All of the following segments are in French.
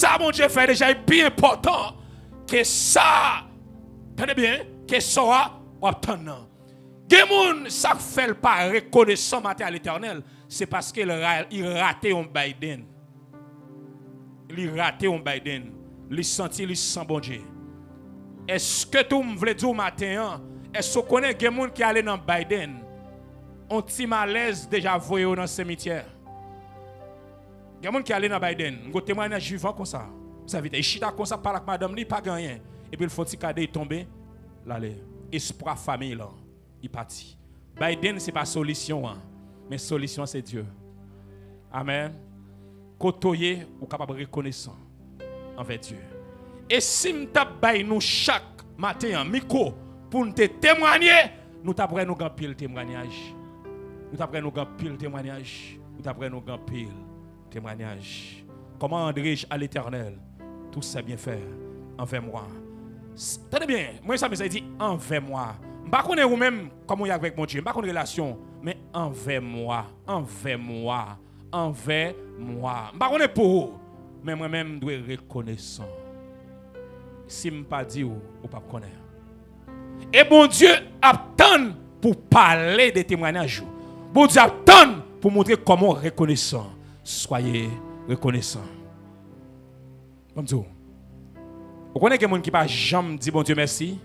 Ça, mon Dieu, fait déjà bien important que ça, tenez bien, que ça obtenant. Quelqu'un ça fait pas reconnaissant matin à l'Éternel, c'est parce qu'il raté un Biden. Il raté un Biden. Il senti, il sent bon Dieu. Est-ce que tu me voulais dire au matin, est-ce que vous connaissez quelqu'un qui est allé dans Biden? On petit malaise déjà voyé dans le cimetière. Il y a des gens qui sont allés dans Biden. Vous témoignez vivant comme ça. Vous savez, il chita comme ça, parle avec madame, il pas gagné. Et puis il faut qu'il tomber. Là, espoir famille, là, il parti. Biden, ce n'est pas solution, hein, mais solution, c'est Dieu. Amen. Côtoyer ou capable de reconnaissant envers Dieu. Et si nous avons chaque matin un micro pour nous témoigner, nous avons nous pile témoignage. Nous avons nous pile témoignage. Nous avons nous pile témoignage. Comment rendrai-je à l'Éternel tout ça bien fait envers moi? Tenez bien, moi ça me dit envers moi. Je ne sais pas vous-même comment il y a avec mon Dieu, je ne sais pas une relation, mais envers moi, envers moi, envers moi. Je ne sais pas pour vous, mais moi-même je dois être reconnaissant. Si je ne pas dit ou pas connaître. Et bon Dieu attend pour parler des témoignages. Bon Dieu attend pour montrer comment reconnaissant. Soyez reconnaissant. Comme ça. Vous connaissez quelqu'un qui n'a jamais dit bon Dieu merci?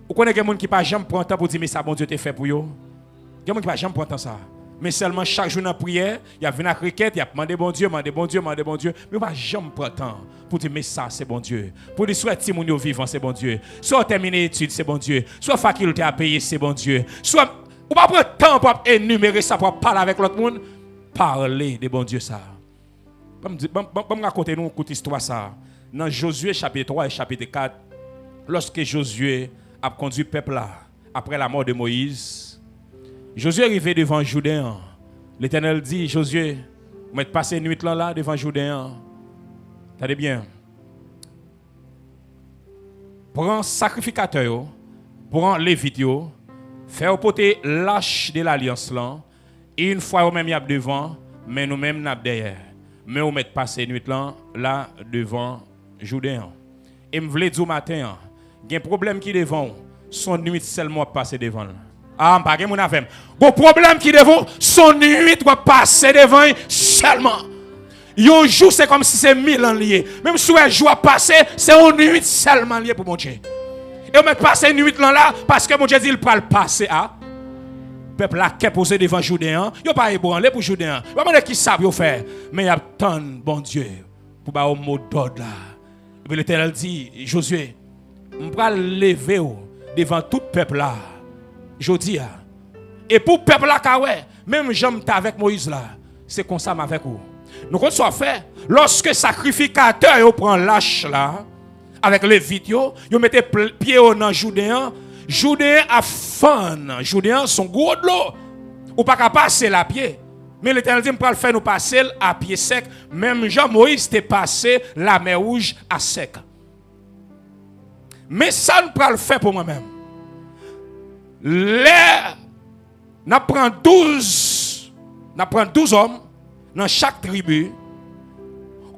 Vous connaissez quelqu'un qui n'a jamais pris le temps pour dire mais ça bon Dieu t'a fait pour vous? Quelqu'un qui n'a jamais pris le temps ça. Mais seulement chaque jour dans la prière, il y a venu à la requête, il y a demandé bon Dieu, demandé bon Dieu, demandé bon Dieu. Mais on ne va jamais prendre le temps pour dire mais ça c'est bon Dieu. Pour dire soit Timounio vivant c'est bon Dieu. Soit terminer l'étude c'est bon Dieu. Soit faculté à payer c'est bon Dieu. Soit on va prendre le temps pour énumérer ça, pour parler avec l'autre monde. Parler de bon Dieu ça. Je vais raconter une courte histoire ça. Dans Josué chapitre 3 et chapitre 4, lorsque Josué a conduit le peuple là, après la mort de Moïse, Josué est arrivé devant Judéen. L'Éternel dit, Josué, vous m'êtes passé une nuit là devant Judéen. Attendez bien. Prends sacrificateur, prends lévite, fais porter l'âche de l'alliance là, et une fois vous-même y a devant, mais nous-mêmes n'a derrière. Mais vous m'êtes passé une nuit là devant Judéen. Et me voulez dire au matin, il y a un problème qui devant, son nuit seulement passer devant. Ah, pas que mon affaire. Bon problème qui devant, son nuit doit passer devant seulement. Un jour c'est comme si c'est 1000 ans lié. Même si un jour passé, c'est une nuit seulement lié pour mon Dieu. Et on met passer une nuit là parce que mon Dieu dit il peut le passer à. Peuple là qui est posé devant Judéen, il pas ébranlé pour Judéen. Pas monde qui savent faire, mais il y a tant bon Dieu pour ba au mot d'ordre là. Et puis l'Éternel dit Josué, on va lever devant tout peuple là. Jodi a. Et pour peuple là ouais, même j'aime avec Moïse là, c'est comme ça avec vous. Donc on soit fait lorsque sacrificateur prend l'âche là avec les vidéos, ils mettaient pied dans Judéen. Judéen a faim. Judéen sont gros de l'eau. Ou pas qu'à passer la pied. Mais l'Éternel dit, je faire nous passer à pied sec. Même Jean-Moïse était passé la mer rouge à sec. Mais ça nous peut le faire pour moi-même. Là, nous prenons 12 hommes dans chaque tribu.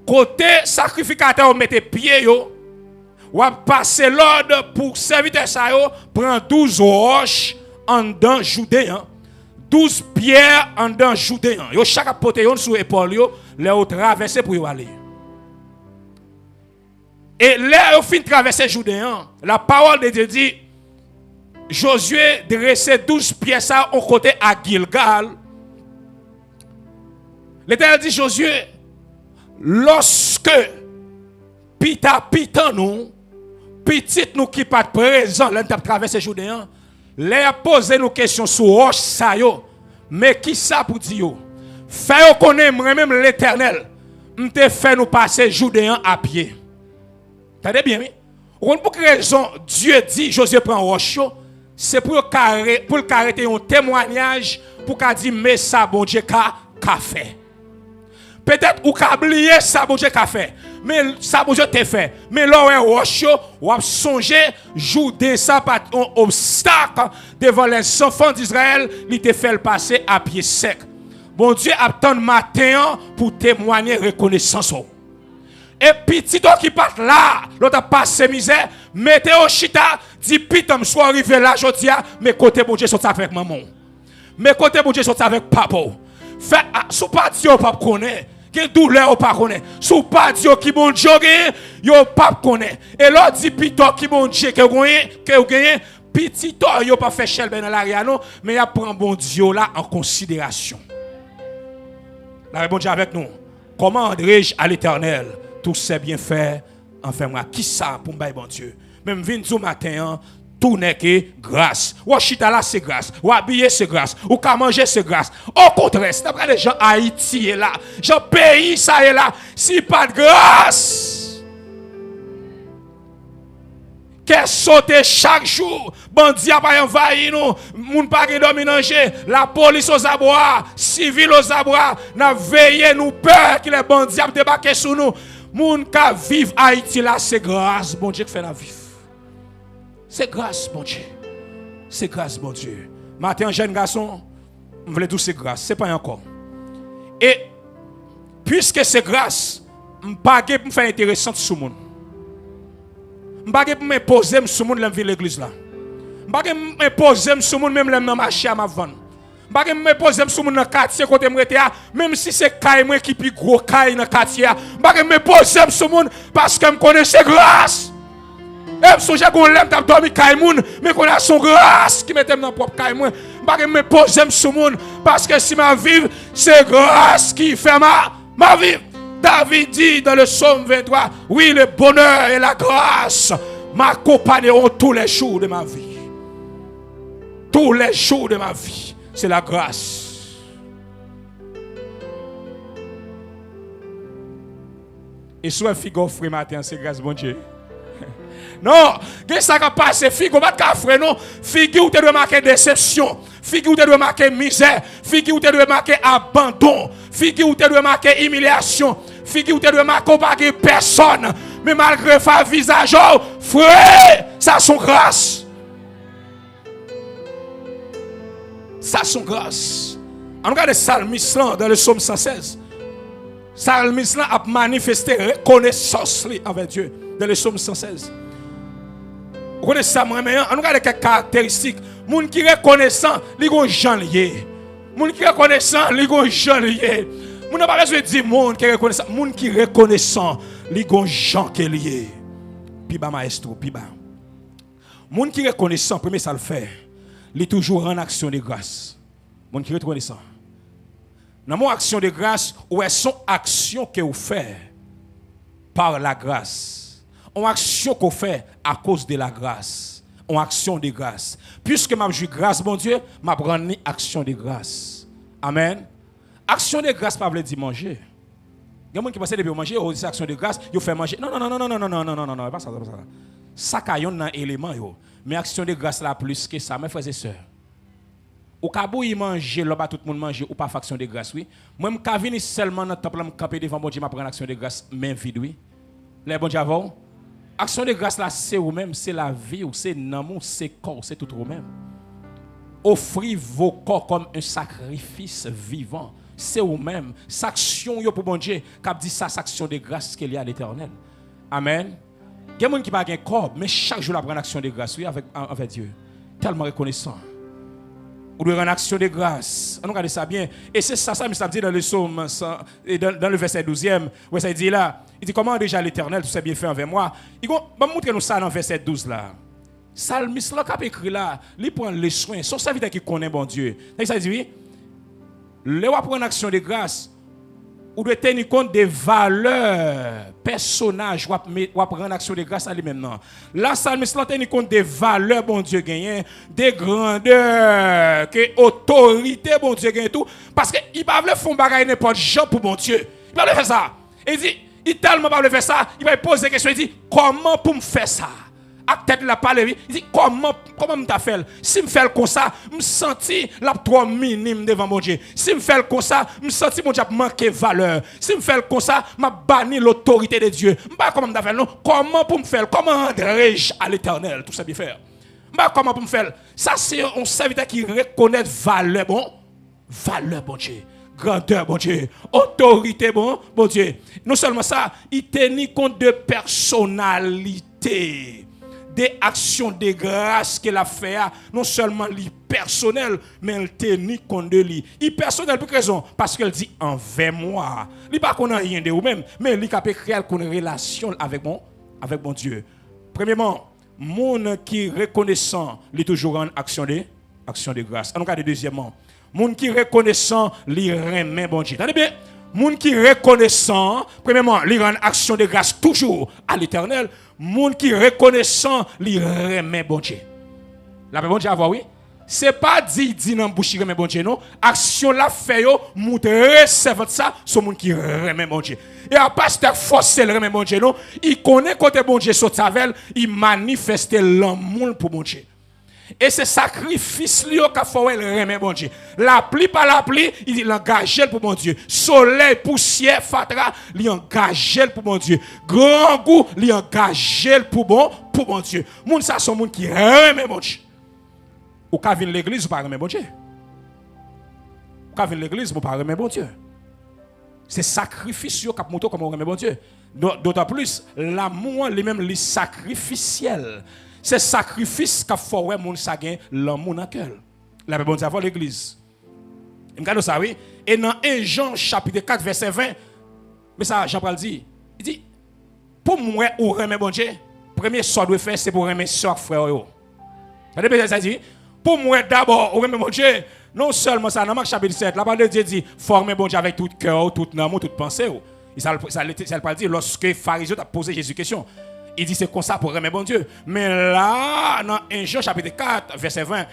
Côté sacrificateur, on mettait pied yo. Ou a passer l'ordre pour serviteur ça yo, prend 12 roches en dedans Judéen, 12 pierres en dedans Judéen. Yo chaque porté yon sous épaule yo, les ont traversé pour y aller. Et là au fin traverser Judéen, la parole de Dieu dit Josué dressait 12 pierres ça au côté à Gilgal. L'Éternel dit Josué, lorsque pita nous petit nous qui pas présent là nous traverser Judéen, les a posé nos questions sur roche ça yo, mais qui ça pour dire fait connaître moi-même l'Éternel m'te fait nous passer Judéen à pied. T'as bien oui? Pour quelle raison Dieu dit Josué prend roche, c'est pour arrêter un témoignage pour qu'a dire mais ça bon Dieu qu'a fait. Peut-être ou qu'a oublié ça bon Dieu qu'a fait. Mais ça bon Dieu t'a fait. Mais là on roche ou a songé Judée ça pas un obstacle devant les enfants d'Israël, il te fait le passer à pied sec. Bon Dieu attend matin pour témoigner reconnaissance. Et petit qui part là, l'autre passe misère, mettez au chita, dit pitam soit arrivé là, je dis, mais côté bon Dieu sont avec maman. Mais côté bon Dieu sont avec papa. Fait, sous pas Dieu, pas connaît. Quelle douleur, pas connaît. Sous pas Dieu qui bon Dieu, yo pas connaît. Et l'autre dit pitam qui bon Dieu, que gagne, petit yo pas fait chel ben dans l'arrière, non, mais il prend bon Dieu là en considération. La bon Dieu avec nous. Comment rendrai-je à l'Éternel tous ces bienfaits enfin moi? Qui ça pour me bon Dieu? Même vin du matin, tout n'est que grâce. Ou chita là c'est grâce. Ou habiller c'est grâce. Ou qu'à manger c'est grâce. Au contraire, c'est après les gens Haïti est là. Gens pays ça est là. Si pas de grâce. Qu'est sauter chaque jour, bandit a pas envahi nous, moun pas gen dormi manger, la police aux abois, civil aux abois, n'a veillé nous peur que les bandits a débarquer sur nous. Moun ka vivre Haïti là, c'est grâce bon Dieu qui fait la vivre. C'est grâce bon Dieu. C'est grâce bon Dieu. Matin jeune garçon, on voulait tout c'est grâce, c'est pas encore. Et puisque c'est grâce, m'pa gen pour faire intéressant sur monde. Je ne vais pas m'imposer sur le monde dans l'église là. Je ne vais pas m'imposer sur le monde même dans le marché à ma vente. Je ne vais pas m'imposer sur le monde dans le quartier côté même si c'est caille moi qui plus gros caille dans le quartier. Je ne vais pas m'imposer sur le monde parce que je connais ses grâce. Et je suis qu'on l'aime t'a dormi caille moun mais qu'on a son grâce qui mettait dans propre caille moi. Je ne vais pas m'imposer sur le monde parce que si ma vie c'est grâce qui fait ma vie. David dit dans le psaume 23, oui, le bonheur et la grâce m'accompagneront tous les jours de ma vie. Tous les jours de ma vie, c'est la grâce. Et soit figo frère matin, c'est grâce bon Dieu. Non, qu'est-ce qui va passer figo pas de frère non, figo te doit marquer déception, figo te doit marquer misère, figo te doit marquer abandon, figo te doit marquer humiliation. Figure te doit m'accompagner personne, mais malgré fa visage, frère, ça son grâce. Ça son grâce. On regarde Psalmiste dans le psaume 116. Psalmiste a manifesté reconnaissance envers Dieu dans le psaume 116. Vous connaissez ça, moi, mais on regarde quelques caractéristiques. Moun qui reconnaissant, li gon jan lié. Moun qui reconnaissant, li gon jan lié. Moun n'a pas besoin de dire monde qui reconnaissant, monde qui reconnaissant, li gon Jean qui lié. Pi ba maestro, pi ba. Monde qui reconnaissant, premier ça le fait, li toujours en action de grâce. Monde qui reconnaissant. Dans mon action de grâce, ou est son action que vous faites par la grâce. Une action qu'on fait à cause de la grâce. Une action de grâce. Puisque m'a joué grâce mon Dieu, m'a prendre action de grâce. Amen. Action de grâce, pas veut dire manger. Il y a des gens qui pensent que manger, ou c'est action de grâce, ils font manger. Non, pas ça. Ça caillon dans élément yo. Mais action de grâce là plus que ça, mes frères et sœurs. Au cas où ils mangent, là tout le monde mange ou pas action de grâce, oui. Moi je suis venu seulement dans le temple, me camper devant bon Dieu, prendre action de grâce main vide, oui. Les bon Dieu avant. Action de grâce là c'est vous même, c'est la vie ou c'est l'amour, c'est corps, c'est tout vous même. Offrez vos corps comme un sacrifice vivant. C'est vous-même. S'action pour bon Dieu, qui dit ça, action de grâce qu'il y a à l'Éternel. Amen. Il y a des gens qui n'ont pas un corps, mais chaque jour, ils prennent action de grâce oui, avec Dieu. Tellement reconnaissant. Ou de rendre action de grâce. On regarde ça bien. Et c'est ça, mais ça dit dans le psaume, dans le verset 12e, où ça dit là, il dit comment déjà l'Éternel, tout ça bien fait envers moi. Il va montrer nous ça dans le verset 12 là. Psalmiste là, qui a écrit là, il prend les soins. Son serviteur qui connaît bon Dieu. Et ça dit oui. Le ou prendre action de grâce, ou de tenir compte des valeurs, personnages, ou prendre action de grâce à lui maintenant. Là, psalmiste là tenir compte des valeurs, bon Dieu gagne, des grandeurs, que autorité, bon Dieu gagne tout. Parce qu'il ne va pas faire bagaille n'importe quoi pour bon Dieu. Il va pas faire ça. Il dit, il tellement pas faire ça, il va poser des questions, il dit, comment pour me faire ça? Tête la parler, il dit comment me t'a fait? Si me fait comme ça, me senti la trop minime devant mon Dieu. Si me fait comme ça, me senti mon Dieu manquer valeur. Si me fait comme ça, m'a banni l'autorité de Dieu. Pas comment me t'a fait non? Comment pour me faire? Comment rendrai-je à l'Éternel tout ça bien faire? Pas comment pour me faire? Ça c'est un serviteur qui reconnaît valeur bon Dieu. grandeur, bon Dieu. Autorité, bon Dieu. Non seulement ça, il tenait compte de personnalité. Des actions de grâce qu'elle a fait, non seulement lui personnel, mais elle tenait compte de lui. Il personnel pour quelle raison? Parce qu'elle dit envers moi. Il pas qu'on a rien de vous-même, mais il a créé une relation avec mon Dieu. Premièrement, monde qui reconnaissant, il toujours en action de grâce. En tout cas, deuxièmement, monde qui reconnaissant, il remet bon Dieu. Attendez bien. Moun qui reconnaissant, premièrement, il rend action de grâce toujours à l'Éternel. Moun qui reconnaissant, il remet bon Dieu. La bon Dieu avoir oui. C'est pas dit dans bouche remet bon Dieu non. Action la fait yo, moun recevant ça, c'est moun qui remet bon Dieu. Et à pasteur forcé le remet bon Dieu non, il connaît côté bon Dieu sur savel, il manifeste l'amour pour bon Dieu. Et c'est sacrifice lui qu'a fait le remet bon Dieu. La pluie par la pluie, il engage pour mon Dieu. Soleil, poussière, fatra, il engage pour mon Dieu. Grand goût, il engage pour mon Dieu. Moun ça sont moun qui remet bon Dieu. Ou ka vinn l'église ou pas remet bon Dieu. Ou ka vinn l'église ou pas remet bon Dieu. C'est sacrifice yo qu'a monté comme on remet bon Dieu. D'autant plus l'amour lui-même li sacrificiel. C'est sacrifice qu'a fait ouais moun sa gen l'amour dans cœur. La bon Dieu avant l'église. Regardez ça oui. Et dans 1 Jean chapitre 4 verset 20, mais ça Jean Paul dit, il dit pour moi ou remet bon Dieu, premier chose doit faire c'est pour remet soeur frère yo. Ça dit pour moi d'abord ou remet bon Dieu, non seulement ça dans Marc chapitre 7, la parole de Dieu dit former bon Dieu avec tout cœur, toute amour, toute pensée. Et ça pas dit lorsque les pharisiens a posé Jésus question. Il dit c'est comme ça pour remettre bon Dieu. Mais là, dans 1 Jean chapitre 4, verset 20,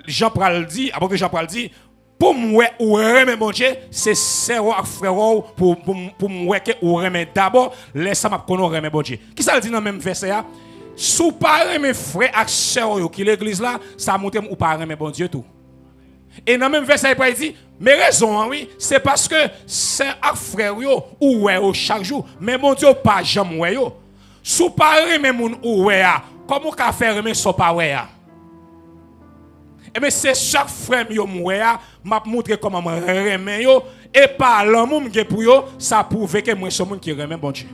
Jean Paul dit, après que Jean Paul dit, pour moi, ou remettre bon Dieu, c'est sœur et frère pour moi que ou remettre d'abord, laissez-moi qu'on remettre bon Dieu. Qui ça dit dans le même verset là? Sous pas mes frères et sœurs qui l'église là, ça montre ou pas remettre bon Dieu tout. Et dans le même verset, il dit, mais raison, oui, c'est parce que c'est un frère ou ouais chaque jour, mais mon Dieu pas jamais ouais yo. Sous paré même moun oué a, comment ka faire remet so pa wé a? Et mais c'est chaque frère yo moué a, m'a montré comment me remet yo et par l'amour m'ge pour yo, ça prouve que moi son monde qui remet bon Dieu.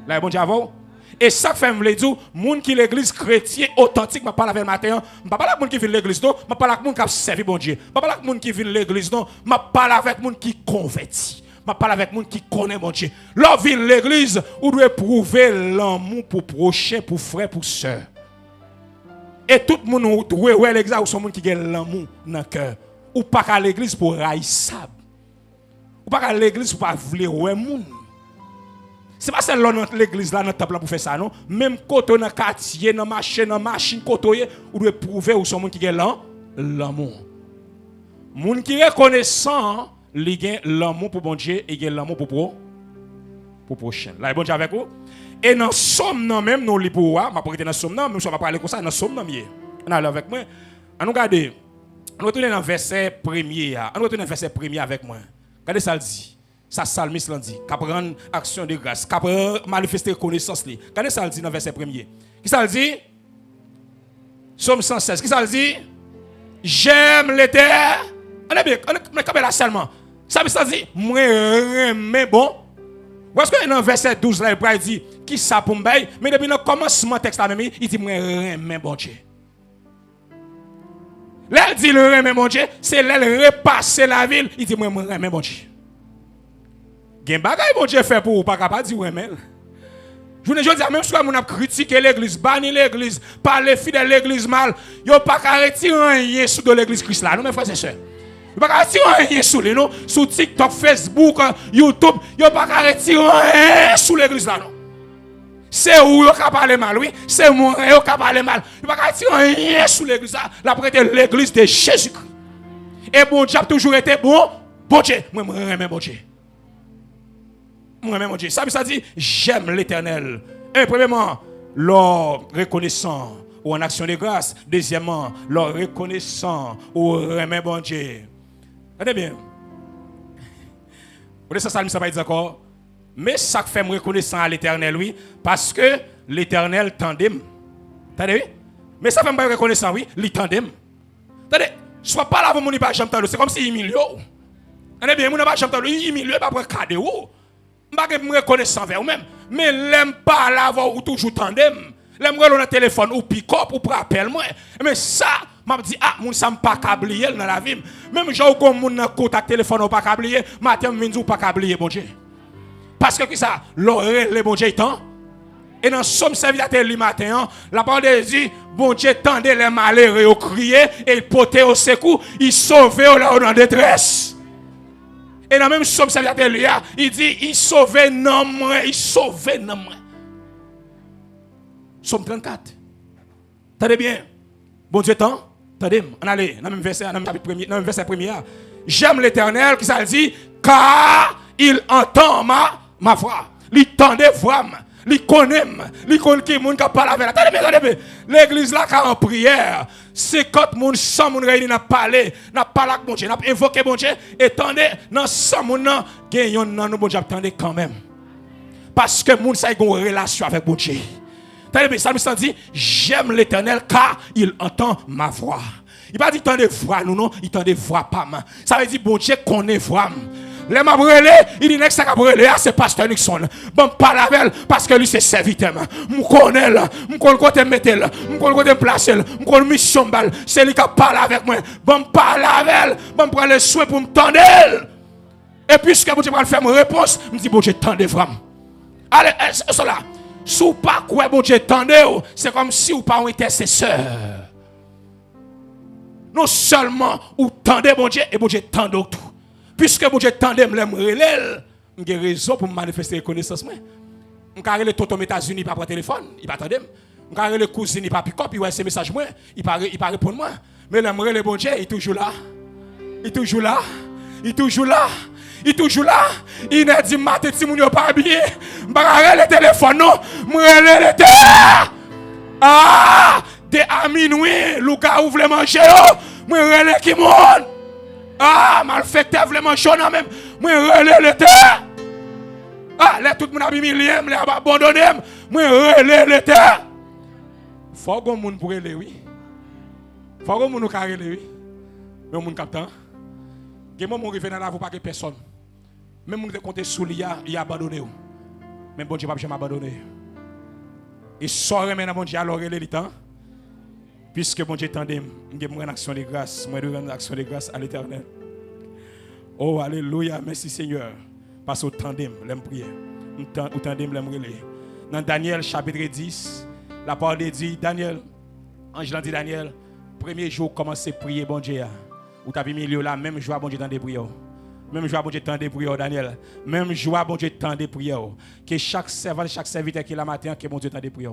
Là bon Dieu avant. Et chaque femme veut dire moun qui l'église chrétien authentique m'a parlé avec matin, m'a parlé avec moun qui vient l'église non, m'a parlé avec moun qui a servi bon Dieu. M'a parlé avec moun qui vient l'église non, m'a parlé avec moun qui converti. Je parle avec les gens qui connaissent mon Dieu. Leur vie l'église, vous devez prouver l'amour pour prochain, pour frère, pour soeur. Et tout le monde doit l'église, ou sont gens qui ont l'amour dans le cœur. Ou pas à l'église pour raïsab. Ou pas à l'église pour pas vouloir ouais monde. C'est pas seulement l'église là dans le temple pour faire ça non. Même quand on a quartier, dans machine côté, vous devez prouver ou sont gens qui ont l'amour. Moun qui reconnaissant il y a l'amour pour bon Dieu et il y a l'amour pour prochain. Là, bon Dieu avec vous. Et dans somme non même nous li pour m'a prêté dans somme non, même si on va parler comme ça dans somme non mieux. On allez avec moi. On regarde. On retourne dans verset premier. On retourne dans verset premier avec moi. Regardez ça dit. Ça psalmiste l'a dit. Qu'a prendre action de grâce, qu'a manifester connaissance li. Regardez ça dit dans verset premier. Qui ça dit? Somme 116. Qui ça dit? J'aime l'Éternel. On est bien, on est là seulement. Ça veut dire, moi, mais bon. Parce que dans verset 12, là, il dit, qui ça pour me bailler? Mais depuis le commencement texte là, il dit, moi, mais bon Dieu. Là, il dit, le mais bon Dieu, c'est là, il repasse la ville, il dit, moi, mais bon Dieu. Il y a un bagage, bon Dieu, fait pour vous, pas capable de dire, mais. Je vous dis, même si on a critiqué l'église, banni l'église, parlé fidèle l'église mal, il n'y a pas qu'à retirer rien sous de l'église Christ là, non, mes frères et sœurs. Il n'y a pas qu'à retirer rien sous les non, sous TikTok, Facebook, YouTube, il n'y a pas qu'à retirer rien sous l'église là, non. C'est où il a parlé mal, oui, c'est moi qui a parlé mal. Il n'y a pas qu'à retirer rien sous l'église là, la prête l'église de Jésus-Christ. Et bon Dieu a toujours été bon, bon Dieu, moi, je bon Dieu. Moi-même, mon Dieu. Ça dit, j'aime l'Éternel. Et premièrement, leur reconnaissant ou en action de grâce. Deuxièmement, leur reconnaissant ou remet bon Dieu. Regardez bien. Vous savez ça, ça va être encore. Mais ça fait me reconnaissant à l'Éternel, oui, parce que l'Éternel tandem. Attendez, mais ça fait me reconnaissant, oui, l'Éternel. Attendez, soit pas là pour mon pas jamais c'est comme s'il million. est bien, mon n'a pas chanté, il milieu pas prendre cadeau. Pas que me reconnaissant vers vous-même, mais l'aime pas là ou toujours tandem. L'aime dans le téléphone ou pick-up ou rappel moi. Mais ça, m'a dit moun ça me pas câblier dans la vie. Même genre comme moun dans contact téléphone ou pas câblier, matin me dit ou pas câblier bon Dieu. Parce que ça, l'oreille le bon Dieu temps. Et dans somme serviteur le matin, la parole de Dieu, bon Dieu tendait les malheureux au crier et il portait au secours, il sauvait là dans détresse. Et dans même somme serviteur lui, il dit il sauvait non moi, il sauvait non moi. Somme 34. Attendez bien. Bon Dieu temps, attendez, on allait dans même verset, dans même chapitre premier, dans même verset premier. J'aime l'Éternel qui ça dit car il entend ma voix. Il tendait voix. Il connaît qui moun qui parle avec. Attendez bien. L'église là qui en prière, 50 moun 100 moun réunis n'a parlé avec bon Dieu, n'a invoqué bon Dieu et tendez dans 100 moun nan gagnons nan nous bon Dieu attendez quand même. Parce que moun ça a une relation avec bon Dieu. Attendez bien, ça me dit j'aime l'Éternel car il entend ma voix. Il pas dit tendez voix nous non, il tendez voix pas moi. Ça veut dire bon Dieu connaît voix. Les m'a brûlé, il dit next ça brûlé, c'est pasteur Nixon. Bon parle avec elle parce que lui c'est serviteur. Me connaît là, me connaît côté mettre là, me connaît côté placer là, me connaît mission balle, c'est lui qui parle avec moi. Bon parle avec elle, bon prendre le soin pour me tendre. Et puisque vous va faire mon réponse, me dit bon Dieu tendez vraiment. Allez, cela. Si vous pas quoi bon Dieu tendez, c'est comme si vous pas un intercesseur. Non seulement vous tendez bon Dieu et bon Dieu tendez tout. Puisque bon Dieu tendez me relève, j'ai raison pour me manifester reconnaissance moi. On carré le tonton aux États-Unis pas par téléphone, il pas attendre. On carré le cousin il pas pick-up, il voit ces messages moi, il pas répondre moi. Mais l'amour le bon Dieu, il est toujours là. Il est toujours là. Il est toujours là. Il est toujours là. Il n'a dit matin si moun yo pas bien, m'barrer le téléphone non, m'rele le terre. Ah, des amis oui, Lucas ouvre le manger yo, m'rele qui monde. Ah, malfaiteur vraiment chaud non même. Moi relais le terre. Ah, là tout le monde a humilié, me a abandonné, moi relais le terre. Faut que monde pour relais oui. Faut que monde carré oui. Mais monde captant. Que moment arrivé dans la vous pas que personne. Même monde compter sous il a abandonné. Mais bon Dieu pas jamais abandonné. Et soirée maintenant bon Dieu alors relais le temps. Puisque bon Dieu tendait, je me rends action de grâce, je rends action de grâce à l'Éternel. Oh, alléluia, merci Seigneur. Parce que tendez, l'aime prier. Ou tendez, l'aime relais. Dans Daniel chapitre 10, la parole de Dieu, Daniel, ange dit Daniel, premier jour, commencez à prier, bon Dieu. Ou t'as mis milieu là, même joie, bon Dieu, tendez prier. Même joie, bon Dieu, tendez prier, Daniel. Même joie, bon Dieu, tendez prier. Que chaque servant, chaque serviteur qui est là matin, que bon Dieu, tendez prier.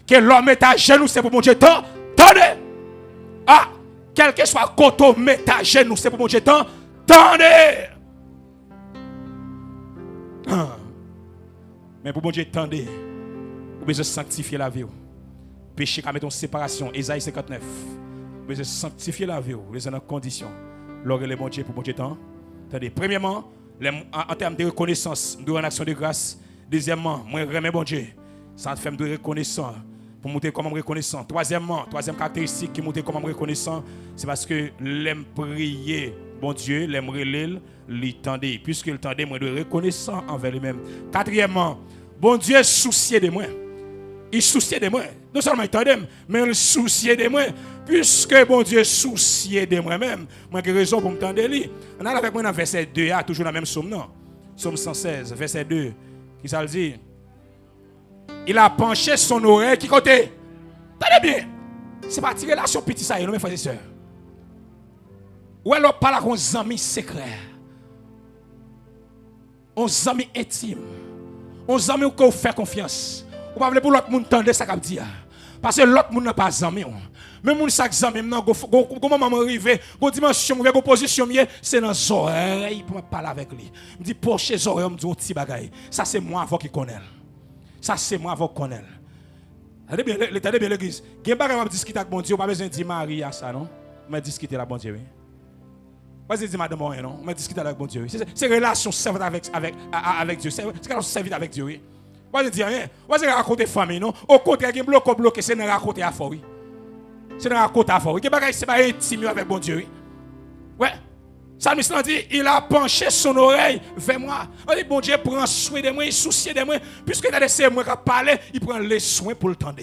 Que l'homme est à genoux, c'est pour bon Dieu, tendez. Ah, quel que soit côté met à genoux, c'est pour mon Dieu temps. Tendez. Mais pour mon Dieu tendez, vous besoin sanctifier la vie. Péché qui met en séparation, Ésaïe 59. Vous besoin sanctifier la vie, vous besoin en condition. L'oreille le bon Dieu pour mon Dieu temps. Attendez, premièrement, en termes de reconnaissance, nous en action de grâce. Deuxièmement, moi remets bon Dieu. Ça fait de reconnaissance. Pour montrer comment reconnaissant. Troisième caractéristique qui montre comment reconnaissant, c'est parce que l'aime prier, bon Dieu, l'aime relève, l'étendait. Puisque le tendait, moi de reconnaissant envers lui-même. Quatrièmement, bon Dieu soucié de moi. Il souciait de moi. Non seulement il tendait, mais il souciait de moi. Puisque bon Dieu soucié de moi-même, moi j'ai raison pour me tendre lui. On a avec moi dans verset 2, toujours la même somme, non? Somme 116, verset 2, qui ça le dit? Il a penché son oreille qui côté. Tenez bien. C'est pas tirer là sur petit ça, mes frères et sœurs. Ou alors parle avec un ami secret. Un ami intime. Un ami que vous faites confiance. Ou pas pour l'autre monde tendre ça qu'a dit. Parce que l'autre monde n'a pas ami. Même moun sak zami nan go maman arrivé, go dimension, go position c'est dans les oreilles pour parler avec lui. Me dit poche les oreilles, me dit un petit bagay. Ça c'est moi avant qui connaît. Ça c'est moi avant connaît. L'état de bien l'église. Gen bagay m'a discuter avec bon Dieu, pas besoin de dire Marie à ça non. M'a discuter avec bon Dieu. Pas dire madame non, m'a discuter avec bon Dieu. C'est relation servante avec Dieu. C'est relation servite avec Dieu. Pas dire rien. Pas dire raconter famille non. Au contraire, gen bloqué, c'est raconter affaire oui. C'est dans la côte à fort. C'est pas intime avec bon Dieu. Ouais. Psalmiste dit, il a penché son oreille vers moi. On dit, bon Dieu prend soin de moi, il soucie de moi. Puisque c'est moi qui parle, il prend les soins pour le tendre.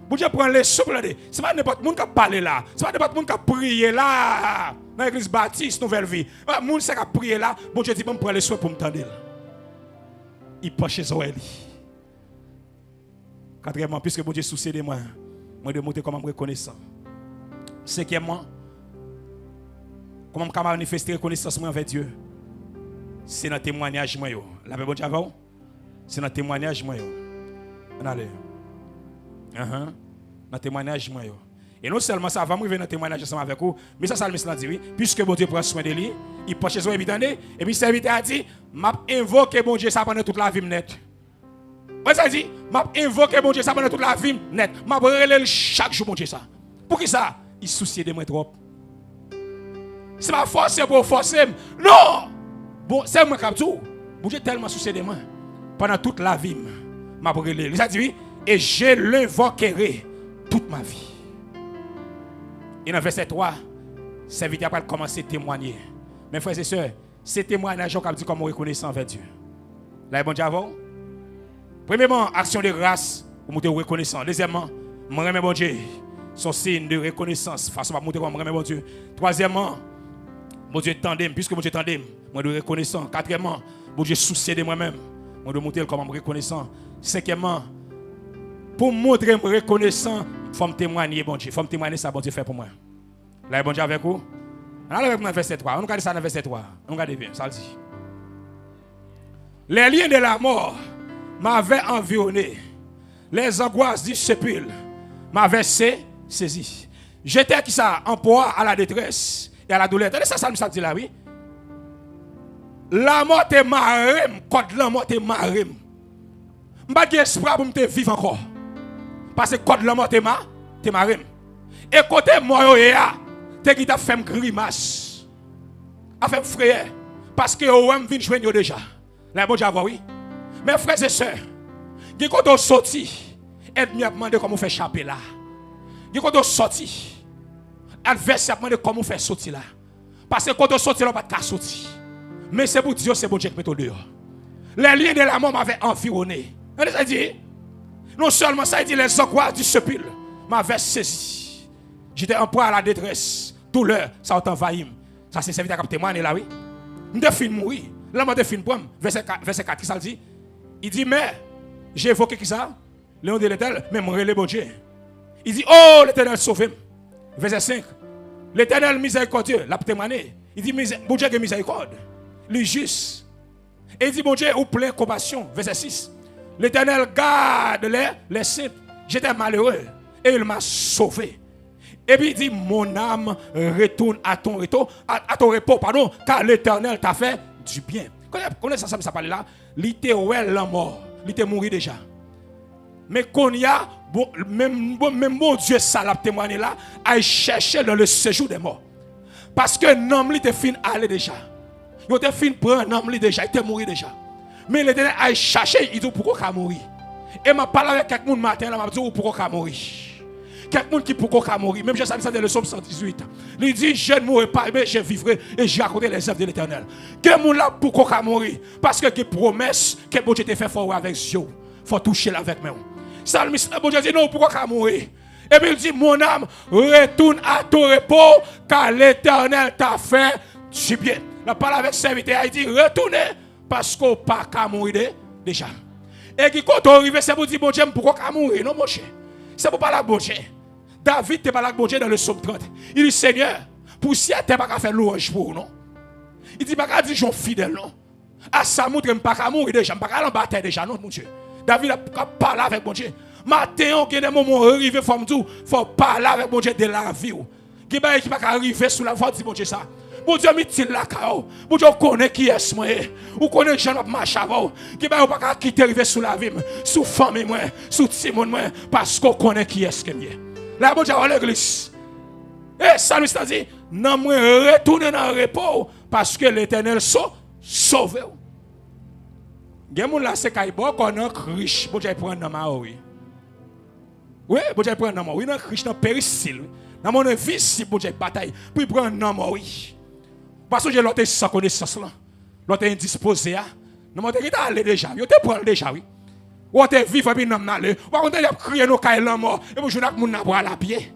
Bon Dieu prend les soins pour le tendre. Ce n'est pas n'importe qui qui parle là. Ce n'est pas n'importe qui qui prie là. Dans l'église baptiste, nouvelle vie. Le monde qui prie là, bon Dieu dit, bon, prend les soins pour me tendre. Il penche ses oreilles. Quatrièmement, puisque bon Dieu soucie de moi, moi de montrer comment je suis reconnaissant. Cinquièmement, comment je manifester reconnaissance envers Dieu? C'est dans le témoignage. La Bible dit avant? C'est dans le témoignage. On allez. Dans le témoignage. Et non seulement ça, avant de venir dans le témoignage ensemble avec vous, mais ça, le dit oui. Puisque bon Dieu prend soin de lui, il penche ses oreilles, et puis serviteur a dit, m'a invoqué bon Dieu ça pendant toute la vie nette. Ça dit, m'a invoqué bon Dieu ça pendant toute la vie nette. M'a relé chaque jour bon Dieu ça. Pour qui ça? Il soucie de moi trop. C'est pas forcer pour forcer. Non! Bon, c'est moi qui ai tout. Bon Dieu tellement soucié de moi. Pendant toute la vie, m'a brûlé. Il a dit oui, et je l'invoquerai toute ma vie. Et dans verset 3, serviteur va commencer à témoigner. Mes frères et sœurs, c'est témoignage qui dit comment reconnaissant envers Dieu. Là, bon Dieu avant. Premièrement, action de grâce, pour montrer reconnaissant. Deuxièmement, je remets bon Dieu. Son signe de reconnaissance, façon à montrer comment je remets bon Dieu. Troisièmement, bon Dieu tandem, puisque bon Dieu tandem, moi de reconnaissant. Quatrièmement, bon Dieu soucié de moi-même, moi de montrer comment je reconnaissant. Cinquièmement, pour montrer que je suis reconnaissant, il faut me témoigner, bon Dieu. Il faut me témoigner ça, bon Dieu fait pour moi. Là, bon Dieu avec vous. Alors, avec moi, verset 3. On regarde ça dans verset 3. On regarde bien, ça le dit. Les liens de la mort m'avaient environné. Les angoisses du sépulcre m'avaient saisi. J'étais qui ça, en proie à la détresse et à la douleur. Attendez, ça me dit là, oui. La mort est marrée, code la mort est marrée. Je n'ai pas d'espoir pour me vivre encore. Parce que code la mort est marrée. Et côté moi, tu as fait une grimace. A fait frère. Parce que vous avez joué déjà. Là, bon Dieu, oui. Mes frères et sœurs, quand vous sorti, aide-moi à demander comment faire échapper là. Quand vous sorti, adversaire a demandé comment faire sortir là. Parce que quand vous sorti, vous n'avez pas de sortir. Mais c'est pour Dieu, c'est bon Dieu qui met au dehors. Les liens de la mort m'avaient environné. Ça dit, non seulement ça, il dit les angoisses du sépulcre m'avaient saisi. J'étais en proie à la détresse. Douleur, ça a envahi. Ça c'est serviteur qui témoigne là, oui. Je suis mourir. Là, je suis mourir. Verset 4, qui ça dit? Il dit, mais j'ai évoqué qui ça? Léon de l'Éternel, mais je relève bon Dieu. Il dit, oh, l'Éternel sauve. Verset 5. L'Éternel miséricordieux, l'a témoigné. Il dit, bon Dieu qui est miséricorde. Le juste. Et il dit, bon Dieu, ou plein de compassion. Verset 6. L'Éternel garde les simples. J'étais malheureux et il m'a sauvé. Et puis il dit, mon âme retourne à ton repos, pardon, car l'Éternel t'a fait du bien. Connaissez ça parle là? Il était la mort. Il était mort déjà. Mais qu'on y a, même mon Dieu, ça l'a témoigné là, à chercher dans le séjour des morts. Parce que l'homme était fin aller déjà. Il était fin prendre l'homme déjà, il était mort déjà. Mais l'Éternel a cherché, il dit pourquoi il a mourir. Et m'a parlé avec quelqu'un matin là, m'a dit pourquoi il a mourir. Quelqu'un qui pourquoi mourir. Même je savais ça dans le psaume 118. Il dit, je ne mourrai pas, mais je vivrai et je raconterai les œuvres de l'Éternel. Quelqu'un là pourquoi mourir? Parce que les promesses que Dieu t'a fait fort avec Dieu. Il faut toucher là avec moi. Salmiste, Dieu dit, non, pourquoi mourir? Et puis il dit, mon âme, retourne à ton repos, car l'Éternel t'a fait du bien. La parole avec serviteur, il dit, retournez, parce qu'on pas qu'à mourir déjà. Et quand on arrive, c'est pour dire, bon Dieu, pourquoi mourir? Non, mon cher. C'est pour parler avec bon Dieu. David te parle avec bon Dieu dans le psaume 30. Il dit, Seigneur, pour si tu n'as pas faire louange pour non. Il dit, pas dire, je suis fidèle, non. À ça, je ne peux pas mourir déjà. Je ne peux pas aller en bataille déjà, non, mon Dieu. David a parlé avec bon Dieu. Maintenant, il y a des moments où il faut parler avec bon Dieu de la vie. Il ne peut pas arriver sous la voie de bon Dieu ça. Bon Dieu, il la cao. Bon Dieu, connaît qui est moi. Ou connaît les gens qui marchent avant. Qui ne peut pas quitter arriver sous la vie, sous famille, sous Timon, parce qu'on connaît qui est ce qu'il y a. Là, bon Dieu, à l'église. Et ça lui dit, non, moi, retourner dans le repos, parce que l'Éternel sauve. Il y a des gens qui sont riches. Bon Dieu, prend dans ma oui. Oui, bon Dieu prend un homme. Oui, dans Christ, dans périssile. Dans mon invisible, bon Dieu bataille. Puis il prend un homme, oui. Parce que j'ai l'autre sans connaissance là. L'autre indisposé. Non, mon Dieu, il allé déjà. Il te prend déjà, oui. Ou te vivre, puis non, n'allez. Ou on a crié nos cailles là mort. Et vous jouez avec mon nabois à la pied.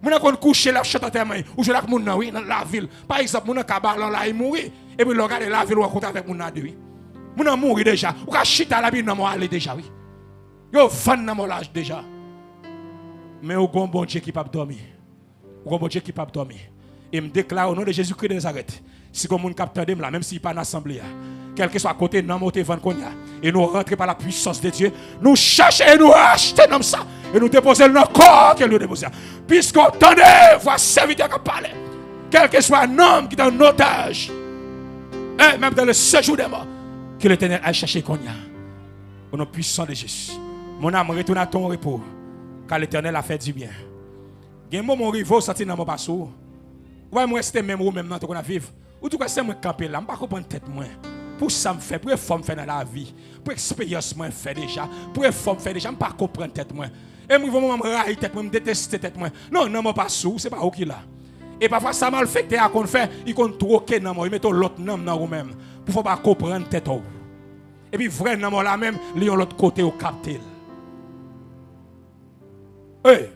Mon a couché la chute à terre. Ou jouez avec mon oui, dans la ville. Par exemple, mon a cabalan là, il mourit. Et puis, regarde la ville, ou rencontre avec mon nabois, oui. Mon a mouru déjà. Ou ka chita la vie, non, moi aller déjà, oui. Yo, fan dans mon âge déjà. Mais au bon Dieu qui ne peut pas dormir. Au bon Dieu qui ne peut pas dormir. Et me déclare au nom de Jésus-Christ de Nazareth. Si comme mon capteur là, même s'il n'est pas en assemblée, quel que soit à côté, nous montons vent qu'on y a. Et nous rentrons par la puissance de Dieu. Nous cherchons et nous achetons comme ça. Et nous déposons notre corps qu'elle nous dépose. Puisque, attendez, voici serviteur qui parle. Quel que soit un homme qui est en otage. Et même dans le séjour des morts. Que l'Éternel a cherché qu'on y a. Au nom puissant de Jésus. Mon âme retourne à ton repos. Car l'Éternel a fait du bien. Il y a un moment où il va sortir dans mon bateau. Ouais, moi, c'était même où même dans qu'on a vivre. Ou tout cas, c'est moi camper là. Je ne peux pas comprendre tête moi. Pour ça me fait, pour effort me fait dans la vie. Pour expérience moi fait déjà. Pour effort me fait déjà. Je ne peux pas comprendre tête moi. Et moi, je me railler tête moi, me détester tête moi. Non, non, moi pas sous, c'est pas où qui là. Et parfois, ça mal fait que qu'on fait, il compte troquer dans moi, il met l'autre nom dans vous-même. Pour ne pas comprendre tête. Et puis, vrai nom là même, lui, l'autre côté au capté. Hey,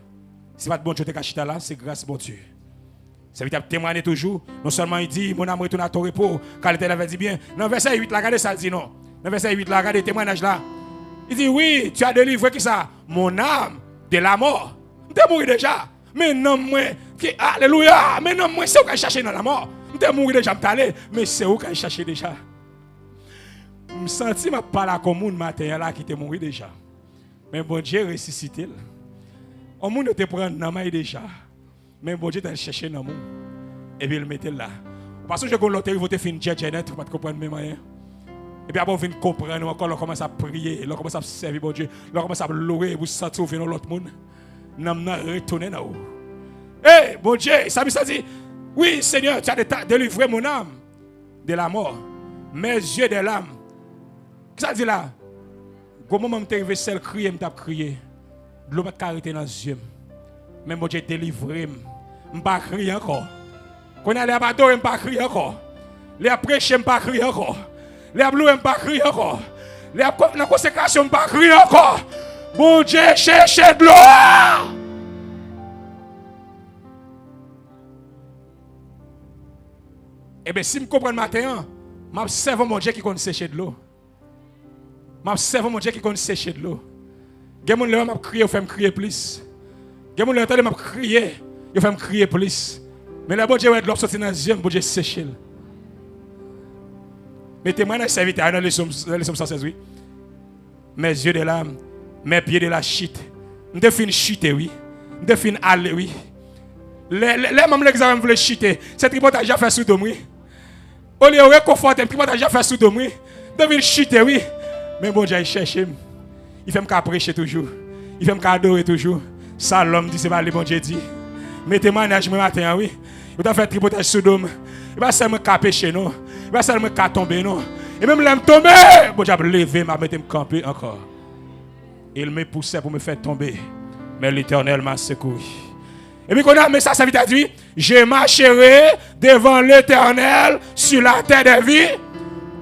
si pas de bon Dieu te caché là, c'est grâce bon Dieu. Ça veut dire témoigner toujours. Non seulement il dit, mon âme retourne à ton repos, car l'Éternel avait dit bien. Dans verset 8, là, regardez ça, il dit non. Dans verset 8, là, regardez le témoignage là. Il dit, oui, tu as délivré qui ça? Mon âme de la mort. Tu es mort déjà. Mais non, moi, alléluia. Mais non, moi, c'est où que je cherche dans la mort. Tu es mort déjà, je suis mais c'est où que je cherche déjà. Je me sens que je parle comme un matin là qui était mort déjà. Mais bon Dieu ressuscité. On monde te prend dans main déjà. Mais bon Dieu t'a cherché dans monde. Et puis il mettait là. Parce que je connais l'autre il te fin net pour pas comprendre mes moyens. Et puis après on vient comprendre encore on commence à prier, on commence à servir bon Dieu, on commence à louer pour sentir venir l'autre monde. N'a retourner là. Eh bon Dieu, ça dit oui Seigneur, tu as délivré mon âme de la mort, mes yeux de l'âme. Qu'est-ce que ça dit là? Comment m'est arrivé celle crier, m't'a crié. De l'eau pas arrêter dans les yeux. Mais mon Dieu délivré. Je ne pas crier encore. Quand on a les adorer, je ne pas crier encore. Les prêcher, je ne pas crier encore. Les louer, je ne pas crier encore. La consécration, je ne pas crier encore. Mon Dieu, cherchez de l'eau. Eh bien, si je comprends le matin, j'observe mon Dieu qui connaît sécher de l'eau. J'observe mon Dieu qui connaît sécher de l'eau. Il y a des gens qui crier, il faut me crier plus. Il y a des gens qui crier, il faut me crier plus. Mais le bon Dieu va être l'homme sorti dans les yeux, le bon Dieu séché. Mettez-moi dans le serviteur, dans les sommes 116, oui. Mes yeux de l'âme, mes pieds de la chute. Je suis fini chuter, oui. Je suis fini aller, oui. Les mêmes l'examen veulent chuter. C'est tripotage déjà fait sous dôme, oui. Au lieu de réconforter, le tripotage déjà fait sous dôme, oui. Je suis fini chuter, oui. Mais bon Dieu, il cherche. Il fait me prêcher toujours. Il fait me adorer toujours. Ça, l'homme dit, c'est pas le bon Dieu dit. Mettez-moi en ce matin, oui. Il va faire tripotage sous dôme. Il va seulement pécher, non. Il va seulement tomber, non. Et même là, je tomber, bon Dieu, lever, m'a mettre me camper encore. Il me poussait pour me faire tomber. Mais l'Éternel m'a secouru. Et puis, quand on a mais ça veut dire, je marcherai devant l'Éternel sur la terre de vie.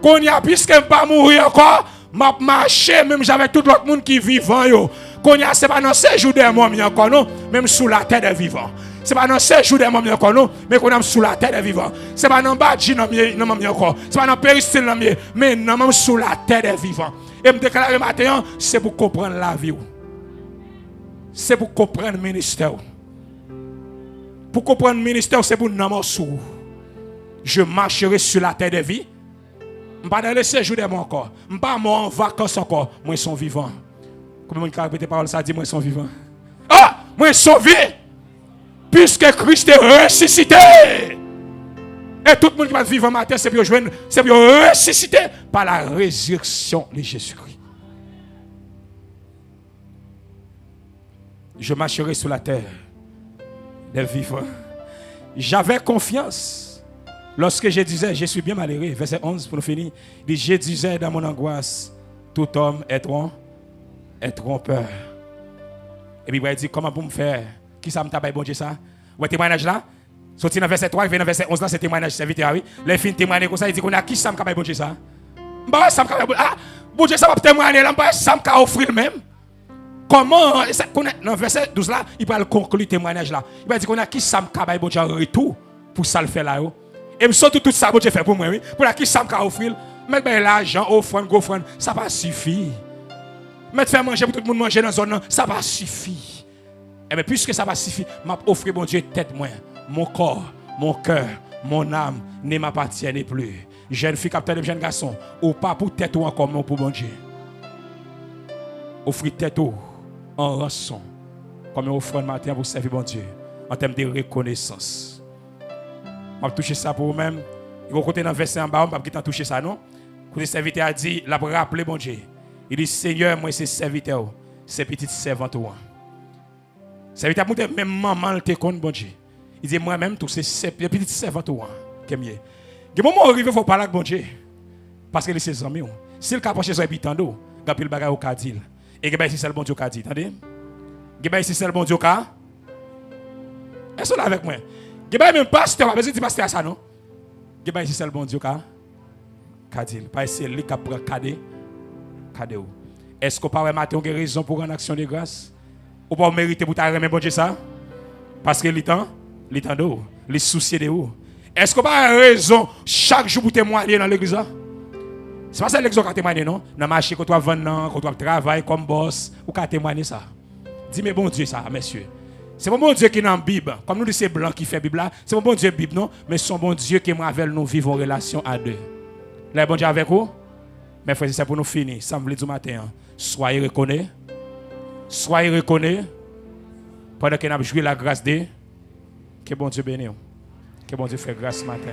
Qu'on y a, puisque je ne pas mourir encore. M'a marché même avec tout l'autre monde qui vivant yo. Qu'on y a c'est pas dans séjour des morts encore non, même sous la terre des vivants. C'est pas dans séjour des morts encore non, mais qu'on a sous la terre des vivants. C'est pas dans badji non encore. C'est pas dans péristyle non mais non même sous la terre des vivants. Et me déclarer matin, c'est pour comprendre la vie. C'est pour comprendre le ministère. Pour comprendre le ministère, c'est pour nous sous. Je marcherai sur la terre des vies. Je ne suis pas dans le séjour de moi encore. Je ne suis pas en vacances encore. Moi, je suis vivant. Comment on peut répéter parole ça dit moi, je suis vivant. Ah! Moi, je suis sauvé. Puisque Christ est ressuscité. Et tout le monde qui va vivre en matin, c'est pour ressusciter par la résurrection de Jésus-Christ. Je marcherai sur la terre des vivants. J'avais confiance. Lorsque je disais, je suis bien malheureux, verset 11 pour nous finir, il dit, je disais dans mon angoisse, tout homme est trompeur. Et puis il dit, comment pour me faire? Qui ça me tape, bon Dieu, ça? Vous témoignage là? Sorti dans verset 3, il vient dans verset 11 là, c'est témoignage serviteur, oui. Les filles témoignent comme ça, il dit qu'on a qui ça me tape, bon Dieu, ça? Bah, ça me tape, ah, bon Dieu, ça va témoigner là, bah, ça me offrir même. Comment, dans verset 12 là, il va conclure le témoignage là. Il va dire qu'on a qui ça me tape, bon Dieu, en retour pour ça le faire là, et me sortir tout ça, bon Dieu, fait pour moi, oui. Pour la qui ça me offrir, mettre l'argent, offrande, offrande, ça va suffire. Mettre faire manger pour tout le monde manger dans la zone, ça va suffire. Et bien, puisque ça va suffire, m'a offert, bon Dieu, tête moi, mon corps, mon cœur, mon âme ne m'appartiennent plus. Jeune fille, capitaine, jeune garçon, ou pas pour tête ou encore, mais pour bon Dieu. Offrir tête ou en rançon, comme une offrande matin pour servir bon Dieu, en termes de reconnaissance. Je vais toucher ça pour vous-même. Il va côté dans le verset en bas, je ne vais pas toucher ça, non? Quand le serviteur a dit, il a rappelé bon Dieu. Il dit, Seigneur, moi, c'est serviteur, c'est petite servante. Serviteur, même maman, te compte, bon Dieu. Il dit, moi-même, tout c'est petite servante. Il y a un moment où il faut parler avec bon Dieu. Parce que c'est ses amis. Si le cas chez soi, il y a un peu de bagage au cadil. Et il y a c'est le bon Dieu qui a dit. Attendez? Il y a c'est le bon Dieu qui a. Est-ce que vous avec moi? Il y a même pasteur, pas besoin de pasteur ça, non? Il y a c'est le bon Dieu qui a dit. Pas essayer de prendre cadet. Est-ce qu'on peut matin une raison pour une action de grâce? Ou pas mériter pour t'arrêter bon Dieu ça? Parce que l'étang d'eau, les soucis de où? Est-ce qu'on peut avoir raison chaque jour pour témoigner dans l'église? C'est pas ça l'église qui témoigner, non? Dans le marché, quand tu vas vendre, quand tu vas travailler comme boss, ou quand tu témoigner ça? Dis-moi bon Dieu ça, messieurs. C'est mon bon Dieu qui est dans la Bible. Comme nous, c'est blanc qui fait la Bible là. C'est mon bon Dieu Bible, non? Mais c'est son bon Dieu qui est avec nous vivons en relation à deux. Là, bon Dieu avec vous? Mais frère, c'est pour nous finir. Ça me dit du matin. Soyez reconnus. Soyez reconnus. Pendant que nous avons joué la grâce de. Que bon Dieu bénisse. Que bon Dieu fait grâce ce matin.